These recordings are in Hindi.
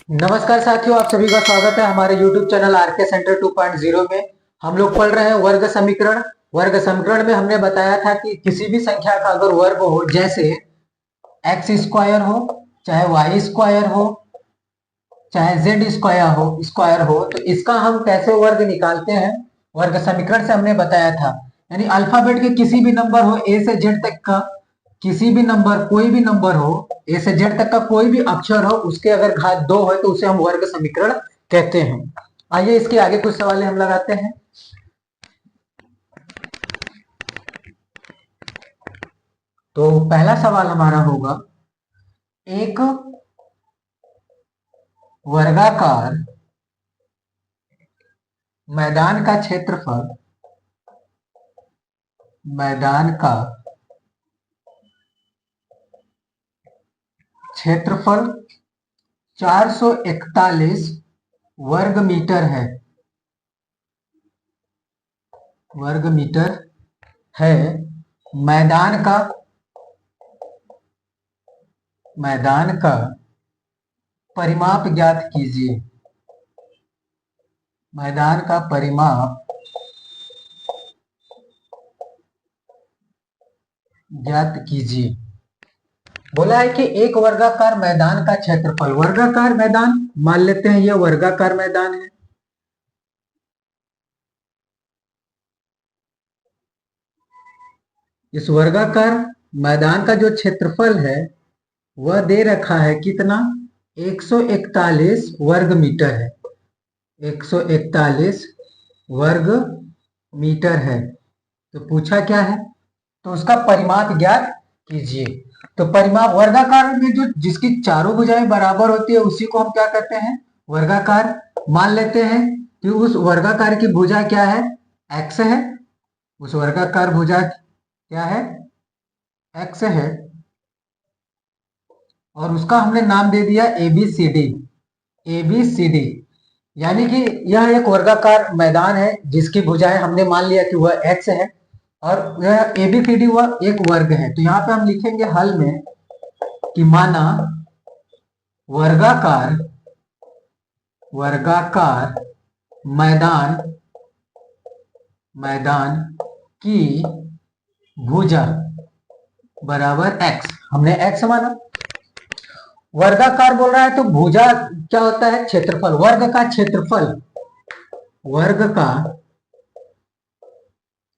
नमस्कार साथियों, आप सभी का स्वागत है हमारे YouTube चैनल आरके सेंटर 2.0 में। हम लोग पढ़ रहे हैं वर्ग समीकरण। वर्ग समीकरण में हमने बताया था कि किसी भी संख्या का अगर वर्ग हो, जैसे एक्स स्क्वायर हो, चाहे वाई स्क्वायर हो, चाहे जेड स्क्वायर हो, तो इसका हम कैसे वर्ग निकालते हैं, वर्ग समीकरण से हमने बताया था। यानी अल्फाबेट के किसी भी नंबर हो, ए से जेड तक का किसी भी नंबर, कोई भी नंबर हो, ए से जेड तक का कोई भी अक्षर हो, उसके अगर घात 2 है तो उसे हम वर्ग समीकरण कहते हैं। आइए इसके आगे कुछ सवाल हम लगाते हैं। तो पहला सवाल हमारा होगा, एक वर्गाकार मैदान का क्षेत्रफल, मैदान का क्षेत्रफल 441 वर्ग मीटर है, वर्ग मीटर है। मैदान का परिमाप ज्ञात कीजिए, मैदान का परिमाप ज्ञात कीजिए। बोला है कि एक वर्गाकार मैदान का क्षेत्रफल, वर्गाकार मैदान मान लेते हैं, यह वर्गाकार मैदान है। इस वर्गाकार मैदान का जो क्षेत्रफल है वह दे रखा है कितना, 141 वर्ग मीटर है, 141 वर्ग मीटर है। तो पूछा क्या है, तो उसका परिमाप ज्ञात कीजिए। तो परिमाप, वर्गाकार में जो जिसकी चारों भुजाएं बराबर होती है उसी को हम क्या कहते हैं, वर्गाकार। मान लेते हैं कि उस वर्गाकार की भुजा क्या है, एक्स है। उस वर्गाकार भुजा क्या है, एक्स है, और उसका हमने नाम दे दिया ABCD, ABCD। यानी कि यह एक वर्गाकार मैदान है जिसकी भुजाएं हमने मान लिया कि वह एक्स है, और यह ABCD वह एक वर्ग है। तो यहाँ पे हम लिखेंगे हल में कि माना वर्गाकार वर्गाकार मैदान मैदान की भुजा बराबर एक्स, हमने एक्स माना। वर्गाकार बोल रहा है तो भुजा क्या होता है, क्षेत्रफल, वर्ग का क्षेत्रफल, वर्ग का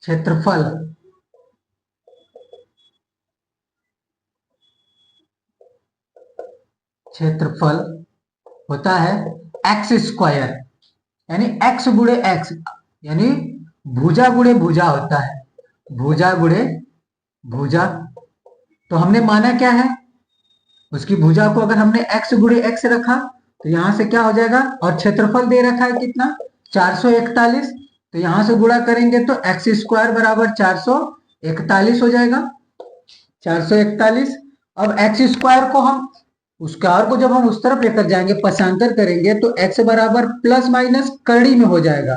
क्षेत्रफल क्षेत्रफल होता है एक्स स्क्वायर, यानी एक्स गुणे एक्स, यानी भुजा गुणे भुजा होता है, भुजा गुणे भुजा। तो हमने माना क्या है, उसकी भुजा को अगर हमने एक्स गुणे एक्स रखा तो यहां से क्या हो जाएगा, और क्षेत्रफल दे रखा है कितना, 441। तो यहां से गुणा करेंगे तो एक्स स्क्वायर बराबर 441 हो जाएगा, 441। अब एक्स स्क्वायर को हम, स्क्वायर को जब हम उस तरफ लेकर जाएंगे, पक्षांतर करेंगे, तो एक्स बराबर प्लस माइनस करड़ी में हो जाएगा,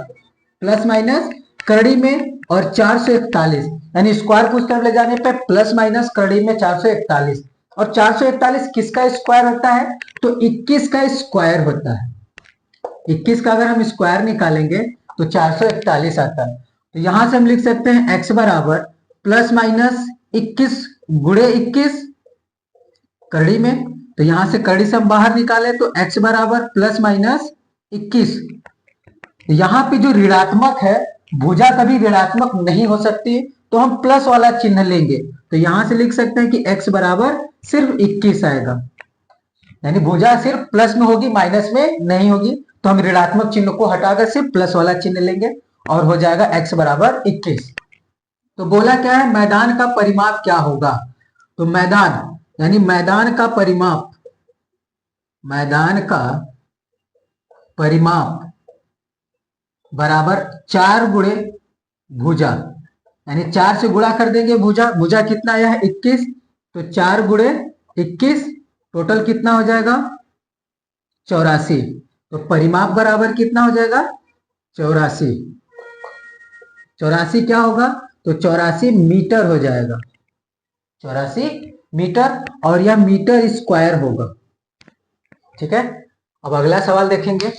प्लस माइनस करड़ी में, और 441 यानी स्क्वायर को उस तरफ ले जाने पे प्लस माइनस करड़ी में 441। और 441 किसका स्क्वायर होता है, तो 21 का स्क्वायर होता है। 21 का अगर हम स्क्वायर निकालेंगे तो 441 आता है। तो यहां से हम लिख सकते हैं एक्स बराबर प्लस माइनस 21 गुणे 21 कड़ी में। तो यहां से कड़ी से हम बाहर निकाले तो x बराबर प्लस माइनस 21। यहां पे जो ऋणात्मक है, भुजा कभी ऋणात्मक नहीं हो सकती, तो हम प्लस वाला चिन्ह लेंगे। तो यहां से लिख सकते हैं कि x बराबर सिर्फ 21 आएगा, यानी भुजा सिर्फ प्लस में होगी, माइनस में नहीं होगी। तो हम ऋणात्मक चिन्ह को हटाकर सिर्फ प्लस वाला चिन्ह लेंगे और हो जाएगा x बराबर 21। तो बोला क्या है, मैदान का परिमाप क्या होगा, तो मैदान यानी मैदान का परिमाप, मैदान का परिमाप बराबर 4 गुणे भुजा, यानी 4 से गुणा कर देंगे भुजा, भुजा कितना आया है 21, तो 4 गुणे 21 टोटल कितना हो जाएगा 84। तो परिमाप बराबर कितना हो जाएगा 84, 84 क्या होगा, तो 84 मीटर हो जाएगा, 84 मीटर, और यह मीटर स्क्वायर होगा। ठीक है, अब अगला सवाल देखेंगे।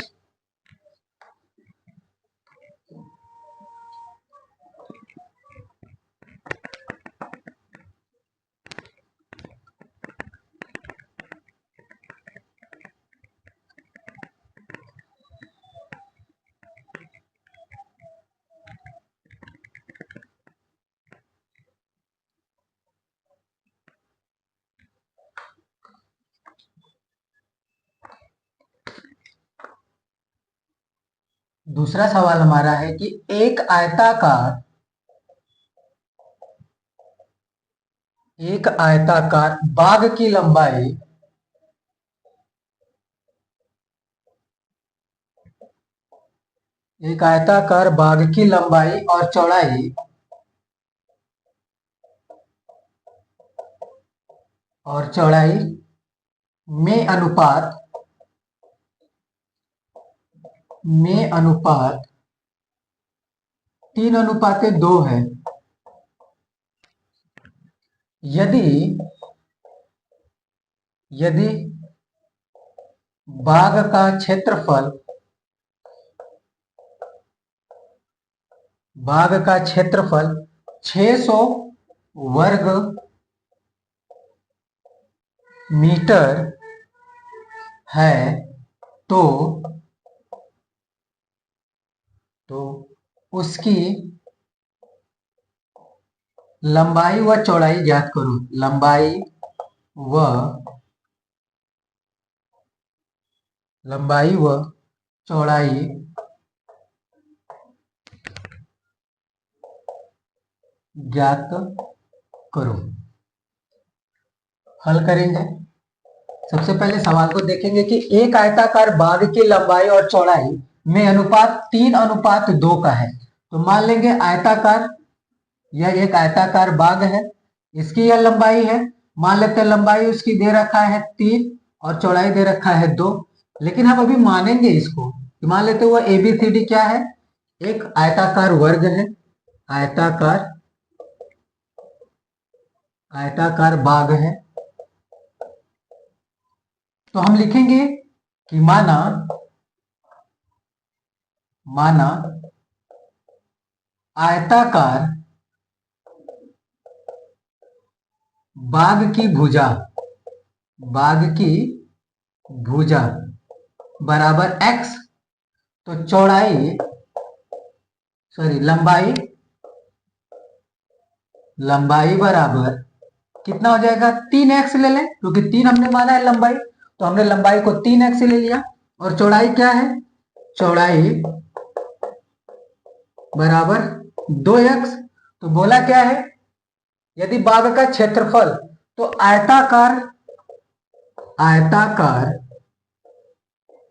दूसरा सवाल हमारा है कि एक आयताकार बाग की लंबाई एक आयताकार बाग की लंबाई और चौड़ाई में अनुपात 3:2 है। यदि बाग का क्षेत्रफल 600 वर्ग मीटर है तो उसकी लंबाई व चौड़ाई ज्ञात करो। लंबाई व चौड़ाई ज्ञात करो। हल करेंगे। सबसे पहले सवाल को देखेंगे कि एक आयताकार बाग की लंबाई और चौड़ाई में अनुपात 3:2 का है। तो मान लेंगे यह एक आयताकार बाग है, इसकी यह लंबाई है। मान लेते हैं लंबाई उसकी दे रखा है 3 और चौड़ाई दे रखा है 2। लेकिन हम अभी मानेंगे इसको कि मान लेते हैं वह ABCD क्या है, एक आयताकार वर्ग है, आयताकार बाग है। तो हम लिखेंगे कि माना आयताकार बाग की भुजा बराबर x, तो लंबाई बराबर कितना हो जाएगा, 3x ले लें क्योंकि 3 हमने माना है लंबाई, तो हमने लंबाई को 3x ले लिया। और चौड़ाई क्या है, चौड़ाई बराबर 2x। तो बोला क्या है, यदि बाग का क्षेत्रफल, तो आयताकार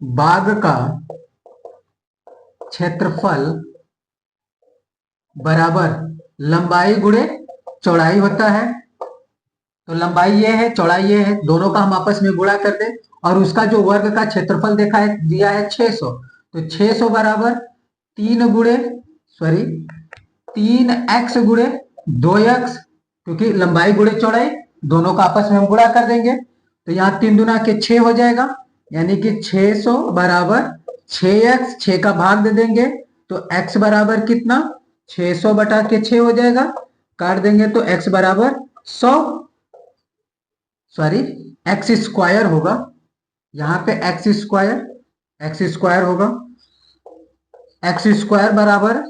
बाग का क्षेत्रफल बराबर लंबाई गुणे चौड़ाई होता है। तो लंबाई ये है, चौड़ाई ये है, दोनों का हम आपस में गुणा कर दें और उसका जो वर्ग का क्षेत्रफल दिया है 600, तो 600 बराबर 3x गुणे 2x, क्योंकि लंबाई गुणे चौड़ाई दोनों का आपस में हम गुणा कर देंगे। तो यहाँ 3 दूना के 6 हो जाएगा, यानी कि 600 बराबर 6x, 6 का भाग दे देंगे तो x बराबर कितना, 600 बटा के 6 हो जाएगा। काट देंगे तो x बराबर 100, x स्क्वायर होगा। यहाँ पे x स्क्वायर होगा, x स्क्वायर बराबर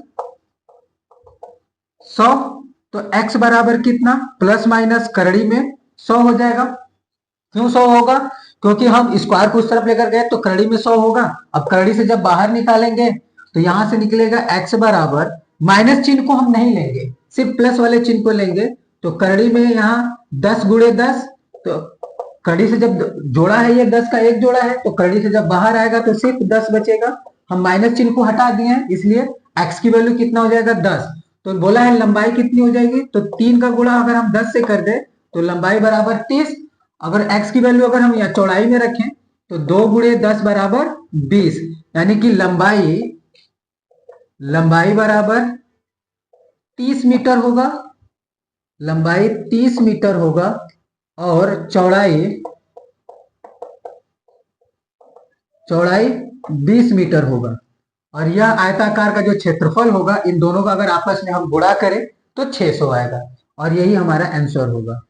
100। तो x बराबर कितना, प्लस माइनस करड़ी में 100 हो जाएगा। क्यों 100 होगा, क्योंकि हम स्क्वायर को उस तरफ लेकर गए तो करड़ी में 100 होगा। अब करड़ी से जब बाहर निकालेंगे तो यहां से निकलेगा x बराबर, माइनस चिन्ह को हम नहीं लेंगे, सिर्फ प्लस वाले चिन्ह को लेंगे। तो करड़ी में यहाँ 10 गुणे 10, तो करड़ी से जब जोड़ा है, ये 10 का एक जोड़ा है, तो करड़ी से जब बाहर आएगा तो सिर्फ 10 बचेगा। हम माइनस चिन्ह को हटा दिए हैं, इसलिए x की वैल्यू कितना हो जाएगा, 10। तो बोला है लंबाई कितनी हो जाएगी, तो 3 का गुणा अगर हम 10 से कर दे तो लंबाई बराबर 30। अगर x की वैल्यू अगर हम यहाँ चौड़ाई में रखें तो 2 गुणे 10 बराबर 20, यानी कि लंबाई बराबर 30 मीटर होगा, लंबाई 30 मीटर होगा और चौड़ाई चौड़ाई 20 मीटर होगा और यह आयताकार का जो क्षेत्रफल होगा इन दोनों का अगर आपस में हम गुणा करें तो 600 आएगा और यही हमारा आंसर होगा।